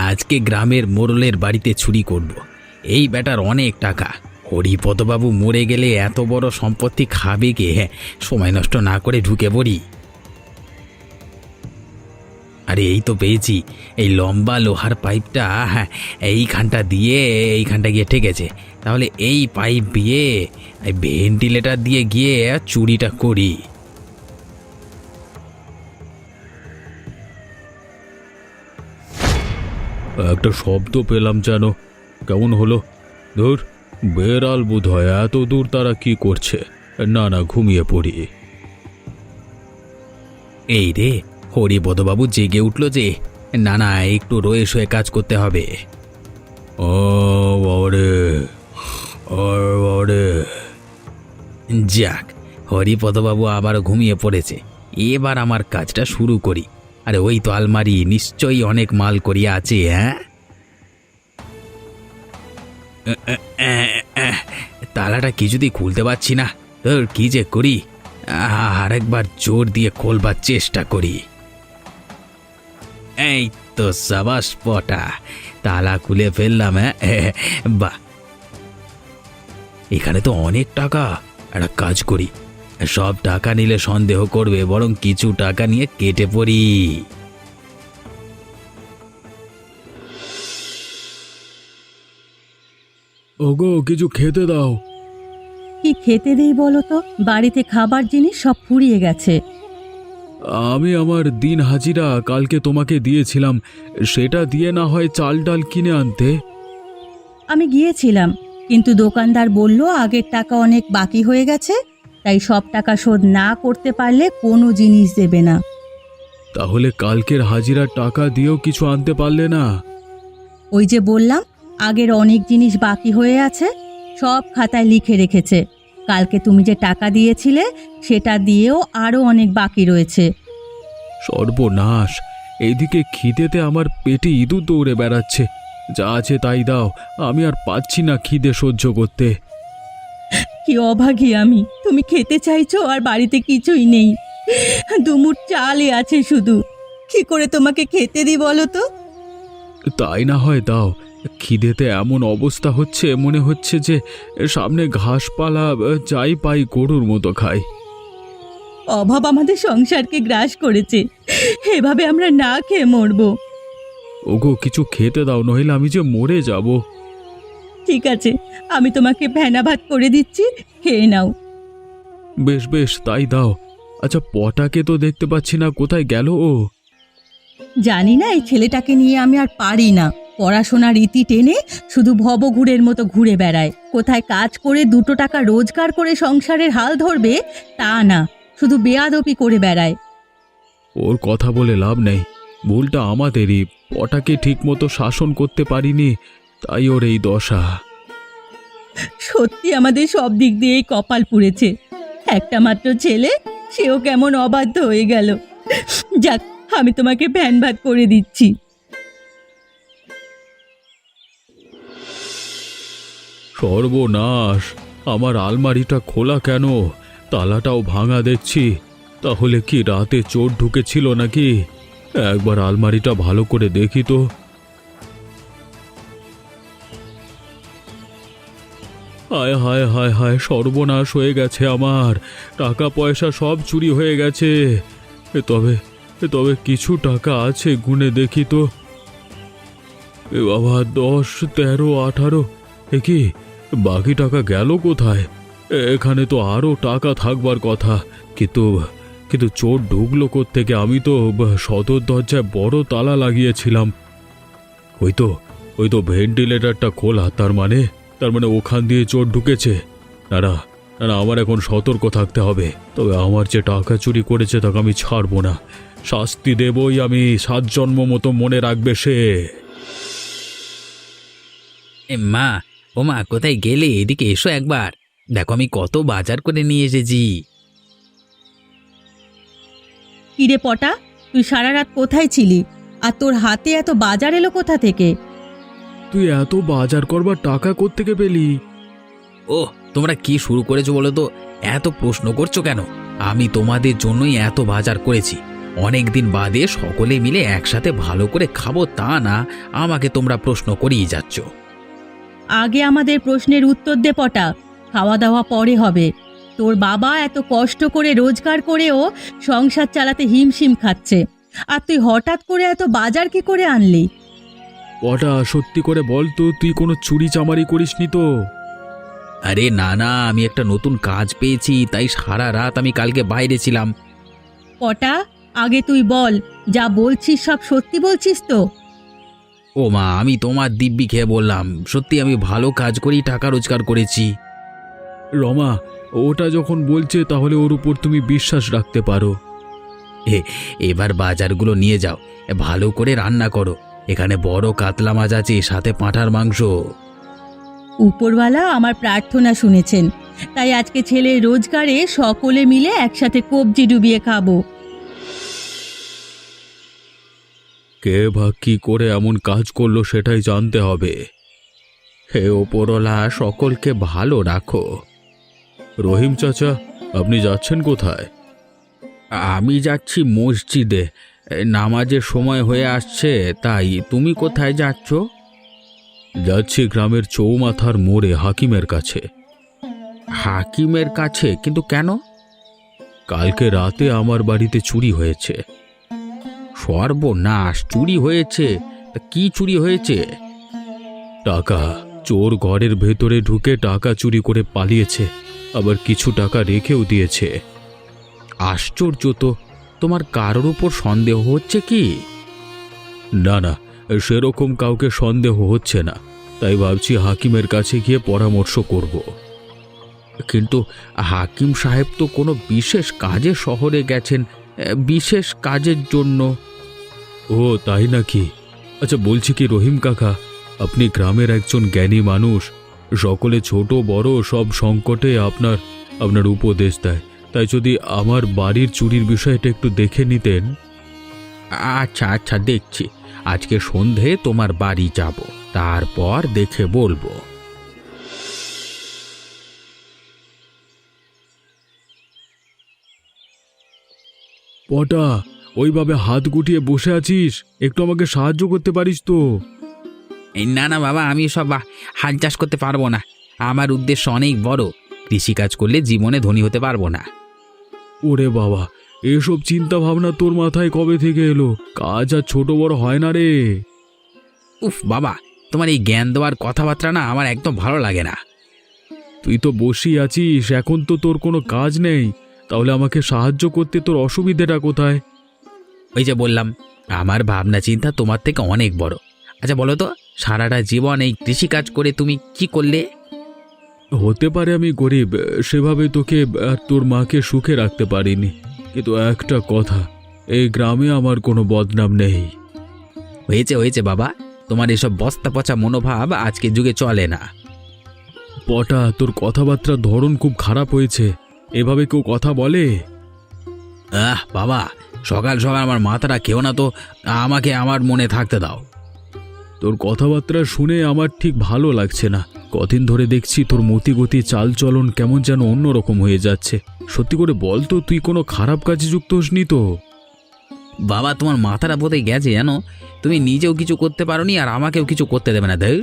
আজকে গ্রামের মোড়লের বাড়িতে চুরি করব। এই বেটার অনেক টাকা। হরিপদবাবু মরে গেলে এত বড় সম্পত্তি খাবে কে? সময় নষ্ট না করে ঢুকে পড়ি। আরে এই তো পেয়েছি। এই লম্বা লোহার পাইপটা এইখানটা দিয়ে এইখানটা গিয়ে ঠেকেছে। তাহলে এই পাইপ দিয়ে এই ভেন্টিলেটর দিয়ে গিয়ে চুরিটা করি। একটা শব্দ পেলাম যেন, কেমন হলো? ধুর, বেড়াল বোধ হয়। এত দূর তারা কি করছে? না না, ঘুমিয়ে পড়ি। এই রে, হরিপদবাবু জেগে উঠল যে। না না, একটু রয়ে শোয়ে কাজ করতে হবে। ও বাবারে, ও বাবারে। যাক, হরিপদবাবু আবারও ঘুমিয়ে পড়েছে। এবার আমার কাজটা শুরু করি। আরে ওই তো আলমারি, নিশ্চয়ই অনেক মাল করিয়া আছে। তালাটা কিছুতেই খুলতে পারছি না। তোর কি যে করি, আরেকবার জোর দিয়ে খোলবার চেষ্টা করি। এই তো সাবাস পটা, তালা খুলে ফেললাম। বাহ, এখানে তো অনেক টাকা। একটা কাজ করি, সব টাকা নিলে সন্দেহ করবে, বরং কিছু টাকা নিয়ে কেটে পড়ি। ওগো, কিছু খেতে দাও। কি খেতে দেই বলো তো? বাড়িতে খাবার জিনিস সব ফুরিয়ে গেছে। আমি আমার দিন হাজিরা কালকে তোমাকে দিয়েছিলাম, সেটা দিয়ে না হয় চাল ডাল কিনে আনতে। আমি গিয়েছিলাম, কিন্তু দোকানদার বলল আগের টাকা অনেক বাকি হয়ে গেছে, তাই সব টাকা শোধ না করতে পারলে কোনো জিনিস দেবে না। তাহলে কালকের হাজিরার টাকা দিয়েও কিছু আনতে পারলে না? ওই যে বললাম, আগের অনেক জিনিস বাকি হয়ে আছে, সব খাতায় লিখে রেখেছে। কালকে তুমি যে টাকা দিয়েছিলে সেটা দিয়েও আরও অনেক বাকি রয়েছে। সর্বনাশ! এইদিকে খিদেতে আমার পেটে ইঁদুর দৌড়ে বেড়াচ্ছে। যা আছে তাই দাও, আমি আর পাচ্ছি না খিদে সহ্য করতে। কি অভাগী আমি! তুমি খেতে চাইছো আর বাড়িতে কিছুই নেই। দুমুঠ চালই আছে শুধু। কি করে তোমাকে খেতে দিই বলো তো? তাই না হয় দাও। খিদেতে এমন অবস্থা হচ্ছে, মনে হচ্ছে যে সামনে ঘাসপালা যাই পাই গরুর মতো খাই। অভাব আমাদের সংসারকে গ্রাস করেছে, এভাবে আমরা না খেয়ে মরবো। ওগো, কিছু খেতে দাও, নইলে আমি যে মরে যাব। ঠিক আছে, আমি তোমাকে ভেনা ভাত করে দিচ্ছি, খেয়ে নাও। বেশ বেশ, তাই দাও। আচ্ছা, পটাকে তো দেখতে পাচ্ছি না, কোথায় গেল ও? জানি না, এই ছেলেটাকে নিয়ে আমি আর পারি না। পড়াশোনার ইতি টেনে শুধু ভবঘুরের মতো ঘুরে বেড়ায়। কোথায় কাজ করে দুটো টাকা রোজগার করে সংসারের হাল ধরবে তা না, শুধু বেয়াদপি করে বেড়ায়। ওর কথা বলে লাভ নেই, ভুলটা আমাদেরই। পটাকে ঠিকমতো শাসন করতে পারিনি, তাই ওর এই দশা। সত্যি আমাদের সব দিক দিয়েই কপাল পুড়েছে। একটা মাত্র ছেলে, সেও কেমন অবাধ্য হয়ে গেল। যাক, আমি তোমাকে ভ্যান ভাত করে দিচ্ছি। সর্বনাশ! আমার আলমারিটা খোলা কেন? তালাটাও ভাঙা দেখছি। তাহলে কি রাতে চোর ঢুকেছিল নাকি? একবার আলমারিটা ভালো করে দেখি তো। হায় হায় হায় হায়, সর্বনাশ হয়ে গেছে আমার। টাকা পয়সা সব চুরি হয়ে গেছে। তবে তবে কিছু টাকা আছে, গুনে দেখি তো। এ বাবা, 10, 13, 18। এ কি, বাকি টাকা গেল কোথায়? এখানে তো আরও টাকা থাকবার কথা, কিন্তু কিন্তু চোর ঢুকলো কোত্থেকে? আমি তো সদর দরজায় বড় তালা লাগিয়েছিলাম। ওই তো ভেন্টিলেটরটা খোলা, তার মানে ওখান দিয়ে চোর ঢুকেছে। না না না, আমার এখন সতর্ক থাকতে হবে। তবে আমার যে টাকা চুরি করেছে তাকে আমি ছাড়বো না। শাস্তি দেবই আমি, 7 জন্ম মতো মনে রাখবে সে। মা, ও মা, কোথায় গেলে? এদিকে এসো একবার। দেখো আমি কত বাজার করে নিয়ে এসেছি। কিরে পটা, তুই সারা রাত কোথায় ছিলি? আর তোর হাতে এত বাজার এলো কোথা থেকে? তুই এত বাজার করবার টাকা কোত্থেকে পেলি? ও, তোমরা কি শুরু করেছো বলো তো? এত প্রশ্ন করছো কেন? আমি তোমাদের জন্যই এত বাজার করেছি। অনেক দিন বাদে সকলে মিলে একসাথে ভালো করে খাবো তা না, আমাকে তোমরা প্রশ্ন করেই যাচ্ছ। আগে আমাদের প্রশ্নের উত্তর দে পটা, খাওয়া দাওয়া পরে হবে। তোর বাবা এত কষ্ট করে রোজগার করেও সংসার চালাতে হিমশিম খাচ্ছে, আর তুই হঠাৎ করে এত বাজার কি করে আনলি? পটা, সত্যি করে বল তো, তুই কোনো চুরি চামারি করিসনি তো? আরে না না, আমি একটা নতুন কাজ পেয়েছি, তাই সারা রাত আমি কালকে বাইরে ছিলাম। পটা, আগে তুই বল, যা বলছিস সব সত্যি বলছিস তো? ও মা, আমি তোমার দিব্যি খেয়ে বললাম, সত্যি আমি ভালো কাজ করেই টাকা রোজগার করেছি। রমা, ওটা যখন বলছে তাহলে ওর উপর তুমি বিশ্বাস রাখতে পারো। এবার বাজারগুলো নিয়ে যাও, ভালো করে রান্না করো। এখানে বড় কাতলা মাছ আছে, সাথে পাঁঠার মাংস। উপরওয়ালা আমার প্রার্থনা শুনেছেন, তাই আজকে ছেলের রোজগারে সকলে মিলে একসাথে কবজি ডুবিয়ে খাবো। কে বা কি করে এমন কাজ করলো সেটাই জানতে হবে। হে ওপরওয়ালা, সকলকে ভালো রাখো। রহিম চাচা, আপনি যাচ্ছেন কোথায়? আমি যাচ্ছি মসজিদে, নামাজের সময় হয়ে আসছে, তাই তুমি কোথায় যাচ্ছ? যাচ্ছি গ্রামের চৌমাথার মোড়ে হাকিমের কাছে। হাকিমের কাছে? কিন্তু কেন? কালকে রাতে আমার বাড়িতে চুরি হয়েছে। সর্বনাশ, চুরি হয়েছে? তা কি চুরি হয়েছে? টাকা। চোর ঘরের ভেতরে ঢুকে টাকা চুরি করে পালিয়েছে, আবার কিছু টাকা রেখেও দিয়েছে। আশ্চর্য তো, তোমার কারোর উপর সন্দেহ হচ্ছে কি? না না, সেরকম কাউকে সন্দেহ হচ্ছে না, তাই ভাবছি হাকিমের কাছে গিয়ে পরামর্শ করব। কিন্তু হাকিম সাহেব তো কোনো বিশেষ কাজে শহরে গেছেন, বিশেষ কাজের জন্য। ও তাই নাকি? আচ্ছা, বলছি কি রহিম কাকা, আপনি গ্রামের একজন জ্ঞানী মানুষ, সকলে ছোট বড় সব সংকটে আপনার উপদেশ দেয়, তাই যদি আমার বাড়ির চুরির বিষয়টা একটু দেখে নিতেন। আচ্ছা আচ্ছা, দেখছি। আজকে সন্ধে তোমার বাড়ি যাব, তারপর দেখে বলবো। পটা, ওইভাবে হাত গুটিয়ে বসে আছিস, একটু আমাকে সাহায্য করতে পারিস তো? না না বাবা, আমি সব হাল চাষ করতে পারবো না। আমার উদ্দেশ্য অনেক বড়, কৃষিকাজ করলে জীবনে ধনী হতে পারবো না। ওরে বাবা, এসব চিন্তা ভাবনা তোর মাথায় কবে থেকে এলো? কাজ আর ছোট বড় হয় না রে। উফ বাবা, তোমার এই জ্ঞান দেওয়ার কথাবার্তা না আমার একদম ভালো লাগে না। তুই তো বসেই আছিস, এখন তো তোর কোনো কাজ নেই, তাহলে আমাকে সাহায্য করতে তোর অসুবিধেটা কোথায়? ওই যে বললাম, আমার ভাবনা চিন্তা তোমার থেকে অনেক বড়। আচ্ছা বলো তো, সারাটা জীবন এই কৃষিকাজ করে তুমি কি করলে? হতে পারে আমি গরিব, সেভাবে তোকে আর তোর মাকে সুখে রাখতে পারিনি, কিন্তু একটা কথা, এই গ্রামে আমার কোনো বদনাম নেই। হয়েছে হয়েছে বাবা, তোমার এসব বস্তা পচা মনোভাব আজকের যুগে চলে না। পটা, তোর কথাবার্তার ধরন খুব খারাপ হয়েছে, এভাবে কেউ কথা বলে? বাবা, সকাল সকাল আমার মাথাটা খেও না তো, আমাকে আমার মনে থাকতে দাও। তোর কথাবার্তা শুনে আমার ঠিক ভালো লাগছে না। কদিন ধরে দেখছি তোর মতিগতি চালচলন কেমন যেন অন্যরকম হয়ে যাচ্ছে। সত্যি করে বল তো, তুই কোনো খারাপ কাজে যুক্ত হসনি তো? বাবা, তোমার মাথাটা বোধহয় গেছে জানো, তুমি নিজেও কিছু করতে পারোনি আর আমাকেও কিছু করতে দেবে না। দেখ,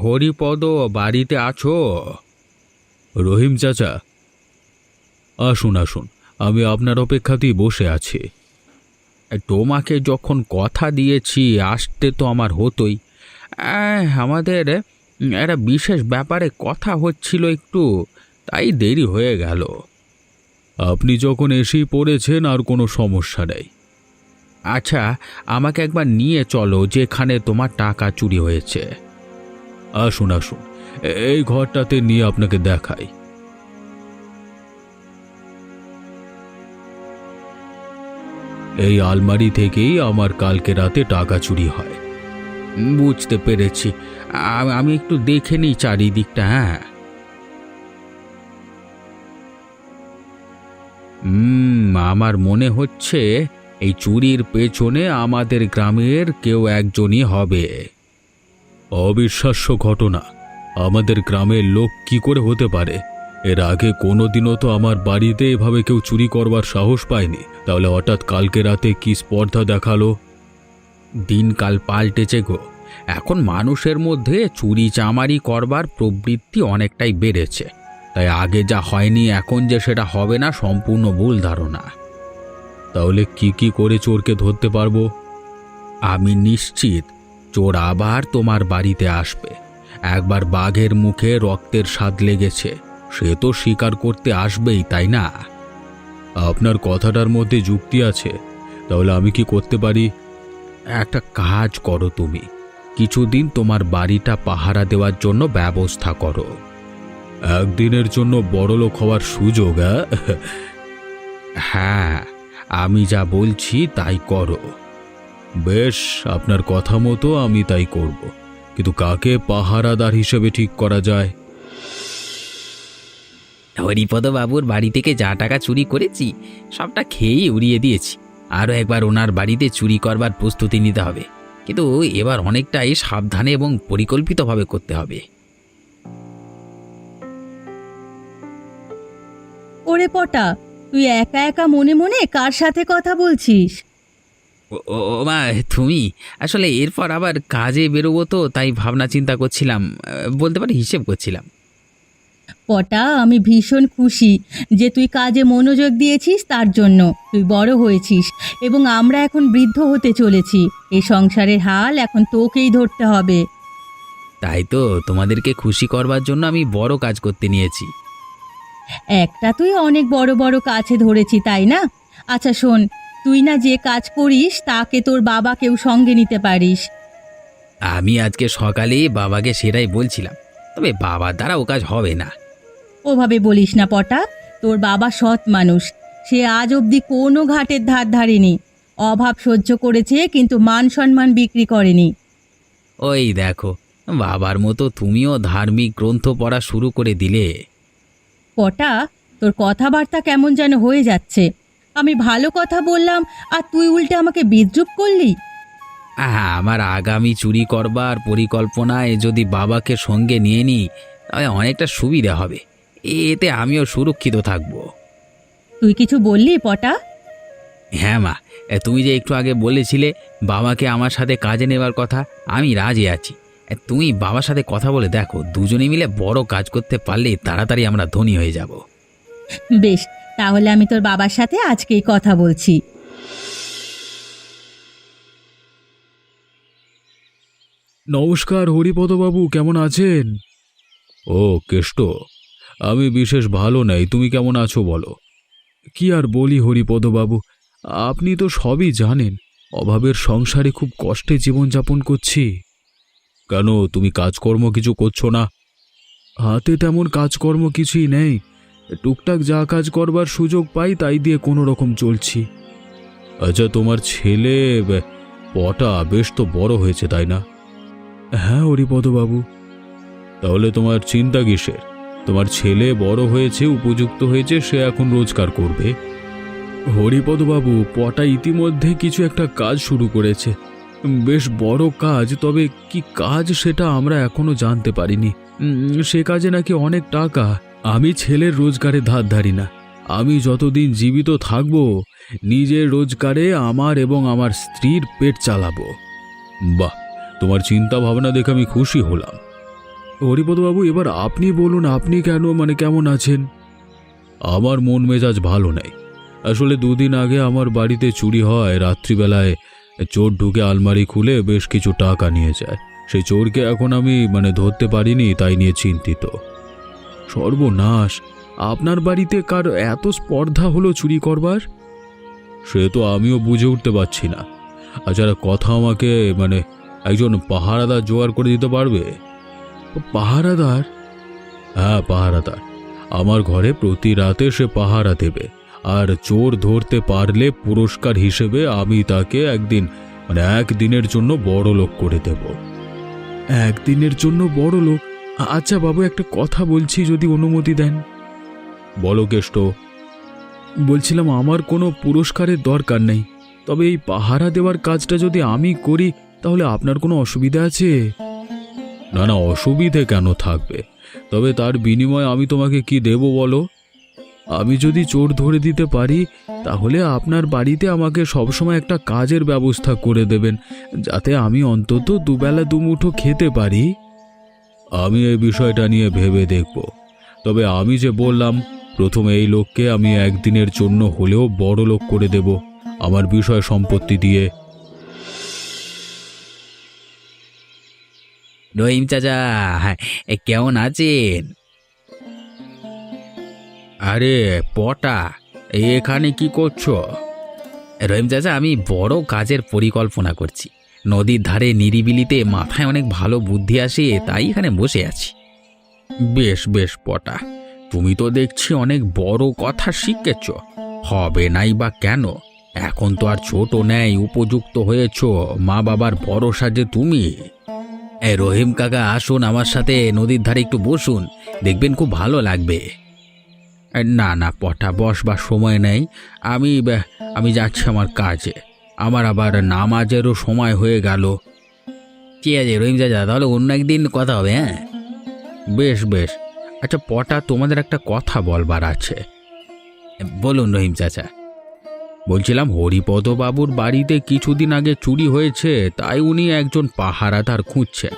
হরিপদ বাড়িতে আছো? রহিম চাচা, আসুন আসুন, আমি আপনার অপেক্ষাতেই বসে আছি। তোমাকে যখন কথা দিয়েছি আসতে তো আমার হতোই। আমাদের একটা বিশেষ ব্যাপারে কথা হচ্ছিল একটু, তাই দেরি হয়ে গেল। আপনি যখন এসেই পড়েছেন, আর কোনো সমস্যা নেই। আচ্ছা, আমাকে একবার নিয়ে চলো যেখানে তোমার টাকা চুরি হয়েছে। আসুন আসুন, এই ঘরটাতে নিয়ে আপনাকে দেখাই। এই আলমারি থেকেই আমার কালকে রাতে টাকা চুরি হয়। বুঝতে পেরেছি, আমি একটু দেখে নিই চারিদিকটা। হ্যাঁ, আমার মনে হচ্ছে এই চুরির পেছনে আমাদের গ্রামের কেউ একজনই হবে। অবিশ্বাস্য ঘটনা, আমাদের গ্রামের লোক কি করে হতে পারে? এর আগে কোনোদিনও তো আমার বাড়িতে এভাবে কেউ চুরি করবার সাহস পায়নি, তাহলে হঠাৎ কালকে রাতে কি স্পর্ধা দেখালো? দিনকাল পাল্টেছে গো। এখন মানুষের মধ্যে চুরি চামারি করবার প্রবৃত্তি অনেকটাই বেড়েছে। তাই আগে যা হয়নি এখন যে সেটা হবে না, সম্পূর্ণ ভুল ধারণা। তাহলে কি কি করে চোরকে ধরতে পারবো? আমি নিশ্চিত চোর আবার তোমার বাড়িতে আসবে। একবার বাঘের মুখে রক্তের স্বাদ লেগেছে, সে তো স্বীকার করতে আসবেই, তাই না? আপনার কথাটার মধ্যে যুক্তি আছে। তাহলে আমি কি করতে পারি? একটা কাজ করো, তুমি কিছুদিন তোমার বাড়িটা পাহারা দেওয়ার জন্য ব্যবস্থা করো। একদিনের জন্য বড়লোক হওয়ার সুযোগ? হ্যাঁ, আমি যা বলছি তাই করো। বেশ, আপনার কথা মতো আমি তাই করব, কিন্তু কাকে পাহারাদার হিসেবে ঠিক করা যায়? হরিপদ বাবুর বাড়ি থেকে যা টাকা চুরি করেছি সবটা খেয়েই উড়িয়ে দিয়েছি। আরও একবার ওনার বাড়িতে চুরি করবার প্রস্তুতি নিতে হবে, কিন্তু এবার অনেকটাই সাবধানে এবং পরিকল্পিতভাবে করতে হবে। ওরে পটা, তুই একা একা মনে মনে কার সাথে কথা বলছিস? ও ও মা, তুমি আসলে এরপর আবার কাজে বেরোবো তো, তাই ভাবনা চিন্তা করছিলাম, বলতে পারি হিসেব করছিলাম। পটা, আমি ভীষণ খুশি যে তুই কাজে মনোযোগ দিয়েছিস, তার জন্য। তুই বড় হয়েছিস এবং আমরা এখন বৃদ্ধ হতে চলেছি। এই সংসারের হাল এখন তোকেই ধরতে হবে। তাই তো তোমাদেরকে খুশি করবার জন্য আমি বড় কাজ করতে নিয়েছি। একটা তুই অনেক বড় বড় কাছে ধরেছি, তাই না? আচ্ছা শোন, তুই না যে কাজ করিস তাকে তোর বাবাকেও সঙ্গে নিতে পারিস। আমি আজকে সকালে বাবাকে সেটাই বলছিলাম, তবে বাবার দ্বারা ও কাজ হবে না। ওভাবে বলিস না পটা, তোর বাবা সৎ মানুষ। সে আজ অবধি কোনো ঘাটের ধার ধারেনি। অভাব সহ্য করেছে, কিন্তু মান সম্মান বিক্রি করেনি। ওই দেখো, বাবার মতো তুমিও ধার্মিক গ্রন্থ পড়া শুরু করে দিলে। পটা, তোর কথাবার্তা কেমন যেন হয়ে যাচ্ছে। আমি ভালো কথা বললাম আর তুই উল্টে আমাকে বিদ্রূপ করলি। আমার আগামী চুরি করবার পরিকল্পনায় যদি বাবাকে সঙ্গে নিয়ে নিই তাহলে অনেকটা সুবিধা হবে, এতে আমিও সুরক্ষিত থাকব। তুই কিছু বললি পটা? হ্যাঁ মা, তুমি যে একটু আগে বলেছিলে বাবাকে আমার সাথে কাজে নেবার কথা, আমি রাজি আছি। তুমি বাবার সাথে কথা বলে দেখো, দুজনে মিলে বড় কাজ করতে পারলে তাড়াতাড়ি আমরা ধনী হয়ে যাব। বেশ, তাহলে আমি তোর বাবার সাথে আজকেই কথা বলছি। নমস্কার হরিপদবাবু, কেমন আছেন? ও কেষ্ট, আমি বিশেষ ভালো নেই। তুমি কেমন আছো বলো? কি আর বলি হরিপদবাবু, আপনি তো সবই জানেন। অভাবের সংসারে খুব কষ্টে জীবনযাপন করছি। কেন, তুমি কাজকর্ম কিছু করছো না? হাতে তেমন কাজকর্ম কিছুই নেই। টুকটাক যা কাজ করবার সুযোগ পাই তাই দিয়ে কোনো রকম চলছি। আচ্ছা, তোমার ছেলে পটা বেশ তো বড় হয়েছে, তাই না? হ্যাঁ হরিপদবাবু। তাহলে তোমার চিন্তা কিসের? তোমার ছেলে বড় হয়েছে, উপযুক্ত হয়েছে, সে এখন রোজগার করবে। হরিপদবাবু, পটা ইতিমধ্যে কিছু একটা কাজ শুরু করেছে, বেশ বড় কাজ। তবে কি কাজ সেটা আমরা এখনো জানতে পারিনি। সে কাজে নাকি অনেক টাকা। আমি ছেলের রোজগারে ধার ধারি না। আমি যতদিন জীবিত থাকব নিজের রোজগারে আমার এবং আমার স্ত্রীর পেট চালাবো। বাহ, তোমার চিন্তা ভাবনা দেখে আমি খুশি হলাম। হরিপদবাবু, এবার আপনি বলুন, আপনি কেমন আছেন? আমার মন মেজাজ ভালো নেই। আসলে দুদিন আগে আমার বাড়িতে চুরি হয়। রাত্রিবেলায় চোর ঢুকে আলমারি খুলে বেশ কিছু টাকা নিয়ে যায়। সেই চোরকে এখন আমি ধরতে পারিনি, তাই নিয়ে চিন্তিত। সর্বনাশ! আপনার বাড়িতে কার এত স্পর্ধা হলো চুরি করবার? সে তো আমিও বুঝে উঠতে পারছি না। আচ্ছা, কথা আমাকে একজন পাহারাদার জোগাড় করে দিতে পারবে? পাহারাদার? হ্যাঁ, পাহারাদার। আমার ঘরে প্রতি রাতে সে পাহারা দেবে, আর চোর ধরতে পারলে পুরস্কার হিসেবে আমি তাকে একদিনের জন্য বড় লোক করে দেব। একদিনের জন্য বড় লোক? আচ্ছা বাবু, একটা কথা বলছি, যদি অনুমতি দেন। বলো কেষ্ট। বলছিলাম, আমার কোনো পুরস্কারের দরকার নেই, তবে এই পাহারা দেওয়ার কাজটা যদি আমি করি তাহলে আপনার কোনো অসুবিধা আছে? না না, অসুবিধে কেন থাকবে? তবে তার বিনিময়ে আমি তোমাকে কি দেব বলো? আমি যদি চোর ধরে দিতে পারি তাহলে আপনার বাড়িতে আমাকে সবসময় একটা কাজের ব্যবস্থা করে দেবেন, যাতে আমি অন্তত দুবেলা দুমুঠো খেতে পারি। আমি এই বিষয়টা নিয়ে ভেবে দেখব। তবে আমি যে বললাম, প্রথমে এই লোককে আমি একদিনের জন্য হলেও বড় লোক করে দেব আমার বিষয় সম্পত্তি দিয়ে। রহিম চাচা, কেমন আছেন? আরে পটা, এখানে কি করছো? রহিম চাচা, আমি বড় কাজের পরিকল্পনা করছি। নদীর ধারে নিরিবিলিতে মাথায় অনেক ভালো বুদ্ধি আসে, তাই এখানে বসে আছি। বেশ বেশ পটা, তুমি তো দেখছি অনেক বড় কথা শিখেছ। হবে নাই বা কেন? এখন তো আর ছোট নেই, উপযুক্ত হয়েছ, মা বাবার ভরসা যে তুমি। রহিম কাকা, আসুন আমার সাথে নদীর ধারে একটু বসুন, দেখবেন খুব ভালো লাগবে। না না পটা, বসবার সময় নেই। আমি যাচ্ছি আমার কাজে। আমার আবার নামাজেরও সময় হয়ে গেল। ঠিক আছে রহিম চাচা, তাহলে অন্য একদিন কথা হবে। হ্যাঁ বেশ বেশ। আচ্ছা পটা, তোমাদের একটা কথা বলবার আছে। বলুন রহিম চাচা। বলছিলাম, হরিপদ বাবুর বাড়িতে কিছুদিন আগে চুরি হয়েছে, তাই উনি একজন পাহারাদার খুঁজছেন।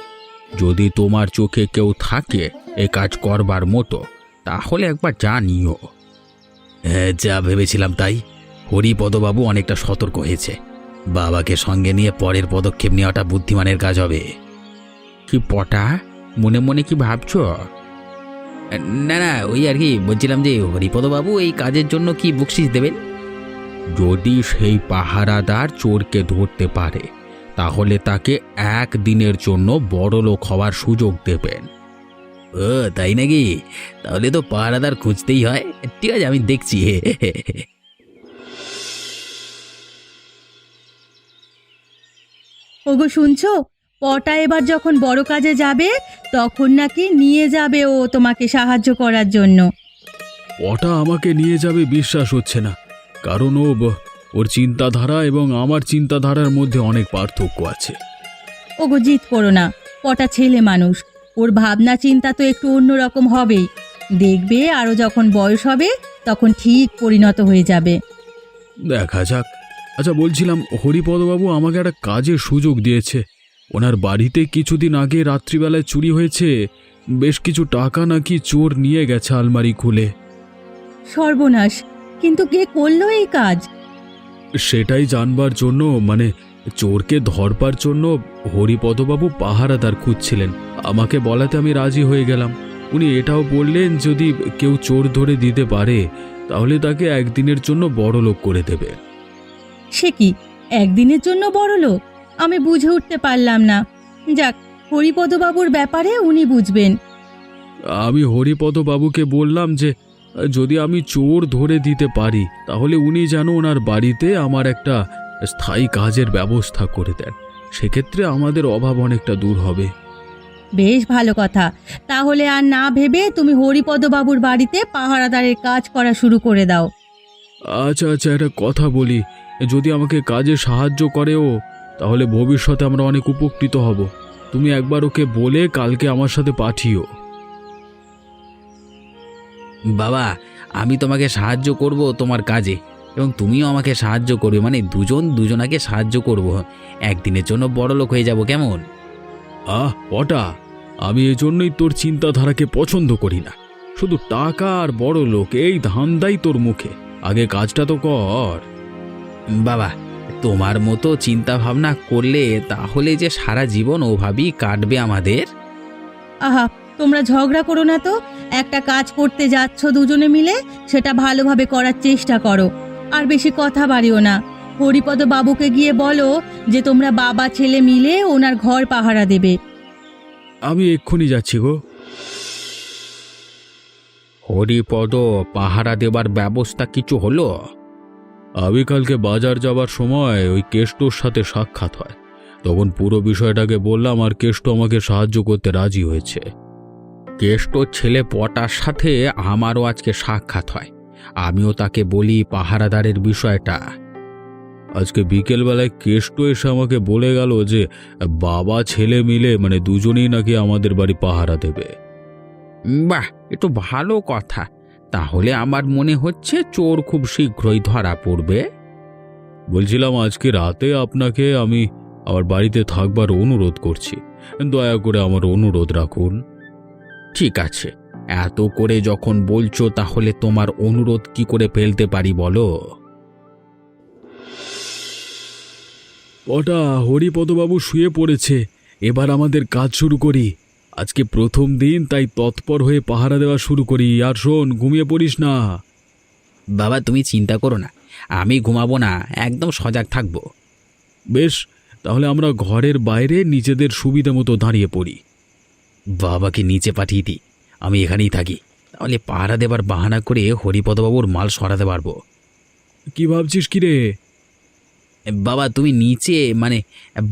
যদি তোমার চোখে কেউ থাকে এ কাজ করবার মতো, তাহলে একবার জানিও। হ্যাঁ, যা ভেবেছিলাম তাই। হরিপদবাবু অনেকটা সতর্ক হয়েছে। বাবাকে সঙ্গে নিয়ে পরের পদক্ষেপ নেওয়াটা বুদ্ধিমানের কাজ হবে। কি পটা, মনে মনে কি ভাবছো? না না, ওই আর কি বলছিলাম যে হরিপদবাবু এই কাজের জন্য কি বকশিশ দেবেন? যদি সেই পাহারাদার চোরকে ধরতে পারে, তাহলে তাকে একদিনের জন্য বড়লোক হওয়ার সুযোগ দেবেন। ও তাই নাকি? তাহলে তো পাহারাদার খুঁজতেই হয়। ঠিক আছে, আমি দেখছি। ওগো শুনছো, পটা এবার যখন বড় কাজে যাবে তখন নাকি নিয়ে যাবে ও তোমাকে সাহায্য করার জন্য। ওটা আমাকে নিয়ে যাবে বিশ্বাস হচ্ছে না, কারণ ওর চিন্তাধারা এবং আমার চিন্তাধারার মধ্যে অনেক পার্থক্য আছে। ওগো জিদ করো না, পটা ছেলে মানুষ, ওর ভাবনা চিন্তা তো একটু অন্যরকম হবেই। দেখবে আরও যখন বয়স হবে তখন ঠিক পরিণত হয়ে যাবে। দেখা যাক। আচ্ছা বলছিলাম, হরিপদবাবু আমাকে একটা কাজের সুযোগ দিয়েছে। ওনার বাড়িতে কিছুদিন আগে রাত্রিবেলায় চুরি হয়েছে, বেশ কিছু টাকা নাকি চোর নিয়ে গেছে আলমারি খুলে। সর্বনাশ! কিন্তু কে করলো এই কাজ? সেটাই জানবার জন্য, মানে চোরকে ধরবার জন্য হরিপদবাবু পাহারাদার খুঁজছিলেন। আমাকে বলাতে আমি রাজি হয়ে গেলাম। উনি এটাও বললেন যদি কেউ চোর ধরে দিতে পারে তাহলে তাকে একদিনের জন্য বড়লোক করে দেবে। সে কি, একদিনের জন্য বড় লোক? আমি বুঝে উঠতে পারলাম না। যাক, হরিপদবাবুর ব্যাপারে উনি বুঝবেন। আমি হরিপদবাবুকে বললাম যে যদি আমি চোর ধরে দিতে পারি তাহলে উনি যেন ওনার বাড়িতে আমার একটা স্থায়ী কাজের ব্যবস্থা করে দেন। সেক্ষেত্রে আমাদের অভাব অনেকটা দূর হবে। বেশ ভালো কথা। তাহলে আর না ভেবে তুমি হরিপদবাবুর বাড়িতে পাহারাদারের কাজ করা শুরু করে দাও। আচ্ছা আচ্ছা, একটা কথা বলি, যদি আমাকে কাজে সাহায্য করে ও, তাহলে ভবিষ্যতে আমরা অনেক উপকৃত হব। তুমি একবার ওকে বলে কালকে আমার সাথে পাঠিও। বাবা, আমি তোমাকে সাহায্য করব তোমার কাজে, এবং তুমিও আমাকে সাহায্য করবে। মানে দুজন দুজনাকে সাহায্য করব। একদিনের জন্য বড়লোক হয়ে যাব, কেমন? ওটা আমি এজন্যই তোর চিন্তাধারাকে পছন্দ করি না। শুধু টাকা আর বড় লোক, এই ধান্দাই তোর মুখে। আগে কাজটা তো কর। বাবা, তোমার মতো চিন্তা ভাবনা করলে তাহলে যে সারা জীবন ওভাবেই কাটবে আমাদের। আহা, তোমরা ঝগড়া করো না তো। একটা কাজ করতে যাচ্ছ দুজনে মিলে, সেটা ভালোভাবে করার চেষ্টা করো। আর বেশি কথা বাড়িও না। হরিপদ বাবুকে গিয়ে বলো যে তোমরা বাবা ছেলে মিলে ওনার ঘর পাহারা দেবে। আমি এক্ষুনি যাচ্ছি গো। হরিপদ, পাহারা দেবার ব্যবস্থা কিছু হলো? আমি কালকে বাজার যাবার সময় ওই কেষ্টর সাথে সাক্ষাৎ হয়, তখন পুরো বিষয়টাকে বললাম আর কেষ্ট আমাকে সাহায্য করতে রাজি হয়েছে। কেষ্টর ছেলে পটার সাথে আমারও আজকে সাক্ষাৎ হয়। আমিও তাকে বলি পাহারাদারের বিষয়টা। আজকে বিকেলবেলায় কেষ্ট এসে আমাকে বলে গেল যে বাবা ছেলে মিলে, মানে দুজনেই নাকি আমাদের বাড়ি পাহারা দেবে। বাহ, এ তো ভালো কথা। তাহলে আমার মনে হচ্ছে চোর খুব শীঘ্রই ধরা পড়বে। বলছিলাম আজকে রাতে আপনাকে আমি আমার বাড়িতে থাকবার অনুরোধ করছি, দয়া করে আমার অনুরোধ রাখুন। ঠিক আছে, এত করে যখন বলছো তাহলে তোমার অনুরোধ কি করে ফেলতে পারি বলো। ওটা হরিপদবাবু শুয়ে পড়েছে, এবার আমাদের কাজ শুরু করি। আজকে প্রথম দিন, তাই তৎপর হয়ে পাহারা দেওয়া শুরু করি। আর শোন, ঘুমিয়ে পড়িস না। বাবা তুমি চিন্তা করো না, আমি ঘুমাবো না, একদম সজাগ থাকবো। বেশ, তাহলে আমরা ঘরের বাইরে নিজেদের সুবিধা মতো দাঁড়িয়ে পড়ি। বাবাকে নিচে পাঠিয়ে দিই, আমি এখানেই থাকি। তাহলে পাহারা দেবার বাহানা করে হরিপদবাবুর মাল সরাতে পারবো। কি ভাবছিস কি রে? বাবা তুমি নিচে মানে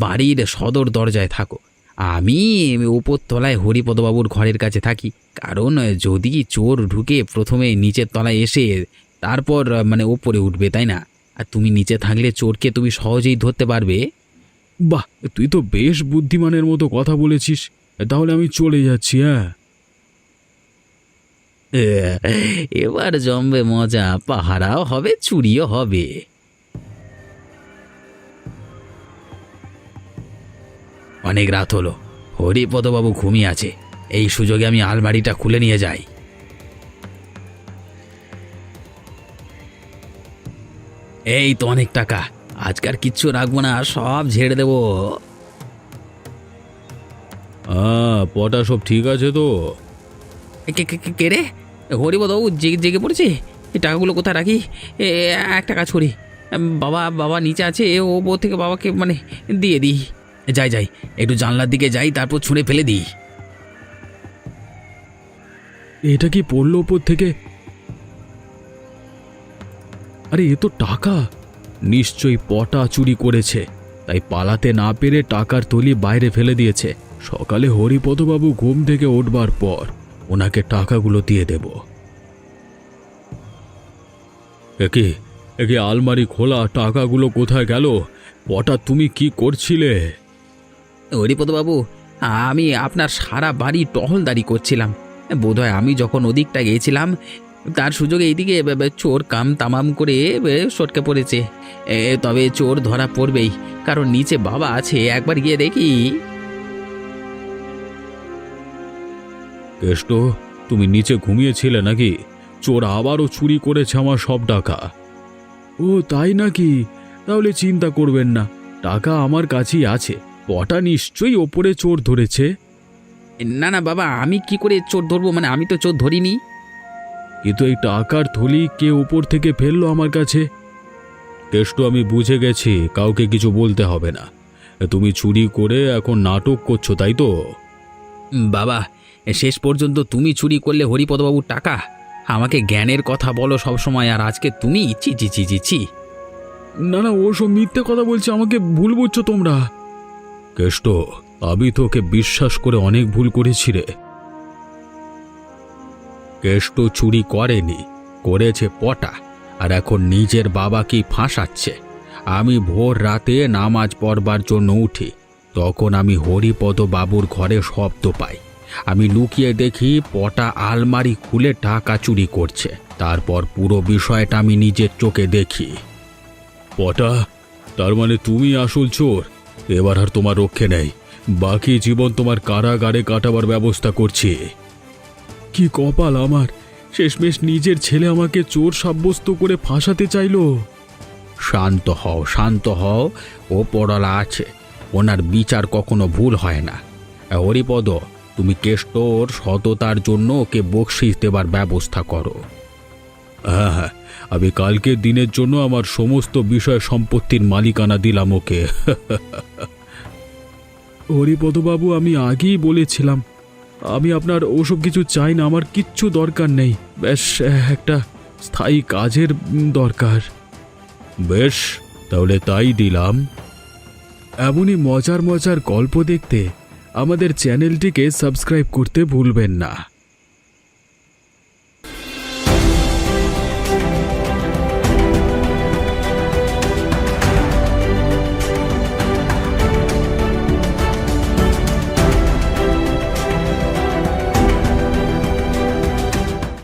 বাড়ির সদর দরজায় থাকো, আমি উপর তলায় হরিপদবাবুর ঘরের কাছে থাকি। কারণ যদি চোর ঢুকে প্রথমে নিচের তলায় এসে তারপর মানে ওপরে উঠবে, তাই না? আর তুমি নিচে থাকলে চোরকে তুমি সহজেই ধরতে পারবে। বাহ, তুই তো বেশ বুদ্ধিমানের মতো কথা বলেছিস। তাহলে আমি চলে যাচ্ছি। হ্যাঁ, এবার জমবে মজা, পাহারাও হবে, চুরিও হবে। অনেক রাত হলো, হরিপদবাবু ঘুমিয়ে আছে, এই সুযোগে আমি আলমারিটা খুলে নিয়ে যাই। এই তো অনেক টাকা, আজকার কিচ্ছু রাখবো না, সব ঝেড়ে দেবো। পটা সব ঠিক আছে তো? কে রে? হরিপদবাবু জেগে জেগে পড়েছে? এই টাকাগুলো কোথায় রাখি? একটা কাজ করি, বাবা নিচে আছে, ওপর থেকে বাবাকে মানে দিয়ে দিই। যাই একটু জানলার দিকে যাই, তারপর ছুঁড়ে ফেলে দিই। এটা কি পড়লো ওপর থেকে? আরে এ তো টাকা, নিশ্চয়ই পটা চুরি করেছে, তাই পালাতে না পেরে টাকার থলি বাইরে ফেলে দিয়েছে। সকালে হরিপদবাবু ঘুম থেকে উঠবার পর ওনাকে টাকাগুলো দিয়ে দেব। একে আলমারি খোলা, টাকাগুলো কোথায় গেল? পটা তুমি কি করছিলে? হরিপদবাবু আমি আপনার সারা বাড়ি টহলদারি করছিলাম, বোধহয় আমি যখন ওদিকটা গিয়েছিলাম তার সুযোগে এইদিকে চোর কাম তামাম করে সটকে পড়েছে। তবে চোর ধরা পড়বেই, কারণ নিচে বাবা আছে, একবার গিয়ে দেখি। কেষ্ট, তুমি নিচে ঘুমিয়েছিলে নাকি? চোর আবারও চুরি করেছে আমার সব টাকা। ও তাই নাকি? তাহলে চিন্তা করবেন না, টাকা আমার কাছেই আছে। পটা নিশ্চয়ই ওপরে চোর ধরেছে। না না বাবা, আমি কি করে চোর ধরবো? মানে আমি তো চোর ধরিনি। কিন্তু এই টাকার থলি কে ওপর থেকে ফেললো আমার কাছে? কেষ্ট, আমি বুঝে গেছি, কাউকে কিছু বলতে হবে না। তুমি চুরি করে এখন নাটক করছো, তাই তো? বাবা শেষ পর্যন্ত তুমি চুরি করলে হরিপদবাবুর টাকা? আমাকে জ্ঞানের কথা বলো সবসময়, আর আজকে তুমি চি চি চি চি চি। না না, ওসব মিথ্যে কথা বলছে, আমাকে ভুল বুঝছো তোমরা। কেষ্ট, আমি তোকে বিশ্বাস করে অনেক ভুল করেছি রে। কেষ্ট চুরি করেনি, করেছে পটা, আর এখন নিজের বাবাকেই ফাঁসাচ্ছে। আমি ভোর রাতে নামাজ পড়বার জন্য উঠি, তখন আমি হরিপদ বাবুর ঘরে শব্দ পাই। আমি লুকিয়ে দেখি পটা আলমারি খুলে টাকা চুরি করছে। তারপর পুরো বিষয়টা আমি নিজের চোখে দেখি। পটা, তার মানে তুমি আসল চোর? এবার আর তোমার রক্ষে নেই, বাকি জীবন তোমার কারাগারে কাটাবার ব্যবস্থা করছি। কি কপাল আমার, শেষমেশ নিজের ছেলে আমাকে চোর সাব্যস্ত করে ফাঁসাতে চাইল। শান্ত হও, ও পড়ালা আছে, ওনার বিচার কখনো ভুল হয় না। হরিপদ, তুমি কেষ্টর সততার জন্য ওকে বকশিশ দেবার ব্যবস্থা করো। হ্যাঁ, আমি কালকের দিনের জন্য আমার সমস্ত বিষয় সম্পত্তির মালিকানা দিলাম ওকে। হরিপদবাবু, আমি আগেই বলেছিলাম আমি আপনার ওসব কিছু চাই না, আমার কিচ্ছু দরকার নেই। বেশ একটা স্থায়ী কাজের দরকার। বেশ, তাহলে তাই দিলাম। এমনই মজার মজার গল্প দেখতে আমাদের চ্যানেলটিকে সাবস্ক্রাইব করতে ভুলবেন না।